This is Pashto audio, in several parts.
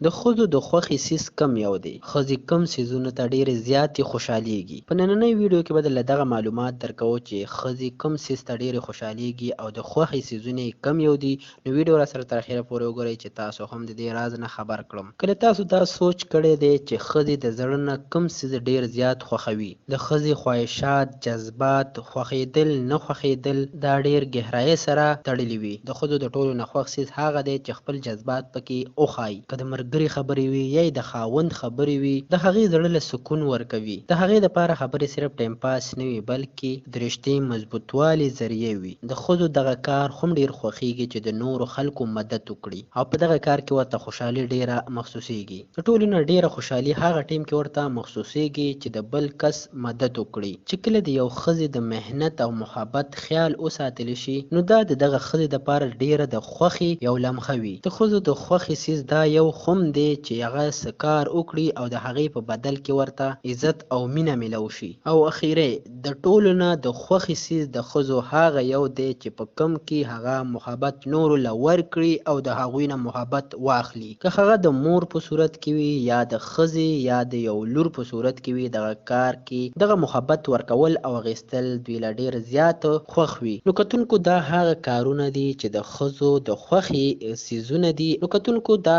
د ښځو د خوښې څیز کم یو دی. ښځې کم څیزونو ته ډېرې زیاتې خوشحالیږي. په نننۍ ویډیو کې به درله دغه معلومات درکوو چې ښځې کم څیز ته ډېرې خوشحالیږي او د خوښې څیزونه یې کم یو دي. نو ویډیو راسره تر اخره پورې وګورئ چې تاسو هم د دې راز نه خبر کړم. کله تاسو دا سوچ کړی دی چې ښځې د زړه نه کم څیز ډېر زیات خوښوي؟ د ښځې خواهشات، جذبات، خوښېدل، نه خوښېدل دا ډېر ګهرایۍ سره تړلي وي. د ښځو د ټولو نه خوښ څیز هغه دی چې خپل جذبات پکې وښایي. که د ملګري خبرې وي یا د خاوند خبرې وي، د هغې زړه له سکون ورکوي. د هغې دپاره خبرې صرف ټایم پاس نه وي، بلکې د رشتې مضبوطوالي ذریعه وي. د ښځو دغه کار هم ډېر خوښیږي چې د نورو خلکو مدد وکړي او په دغه کار کې ورته خوشحالي ډېره محسوسیږي. د ټولو نه ډېره خوشحالي هغه ټیم کې ورته محسوسیږي چې د بل کس مدد وکړي. چې کله د یو ښځې د محنت او محبت خیال وساتل شي، نو دا د دغه ښځې دپاره ډېره د خوښې یو لمحه وي. د ښځو د خوښې څیز دا یو هم دی چې هغه څه کار وکړي او د هغې په بدل کې ورته عزت او مینه میلاو شي. او اخیری د ټولو نه د خوښې څیز د ښځو هغه یو دی چې په کم کې هغه محبت نورو له ورکړي او د هغوی نه محبت واخلي. که هغه د مور په صورت کې وي یا د ښځې یا د یو لور په صورت کې وي، دغه کار کې دغه محبت ورکول او اخیستل دوی له ډېر زیات خوښ وي. نو کتونکو دا هغه کارونه دي چې د ښځو د خوښې څیزونه دي. نو کتونکو دا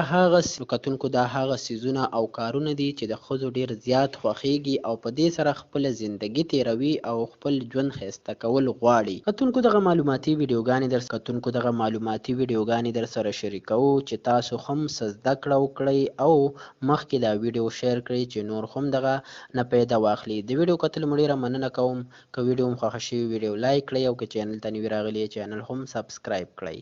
هغه څیزونه او کارونه دي چې د ښځو ډېر زیات خوښیږي او په دې سره خپله زندګي تیروي او خپل ژوند ښایسته کول غواړي. کتونکو دغه معلوماتي ویډیوګانې در سره شریکوو چې تاسو هم څه زده کړه وکړئ او مخکې دا ویډیو شیر کړئ چې نور هم دغه نه پیدا واخلي. د ویډیو کتلو مو ډېره مننه کوم. که ویډیو مو خوښه شوې ویډیو لایک کړئ او که چینل ته نوي راغلي چینل هم سبسکرایب کړئ.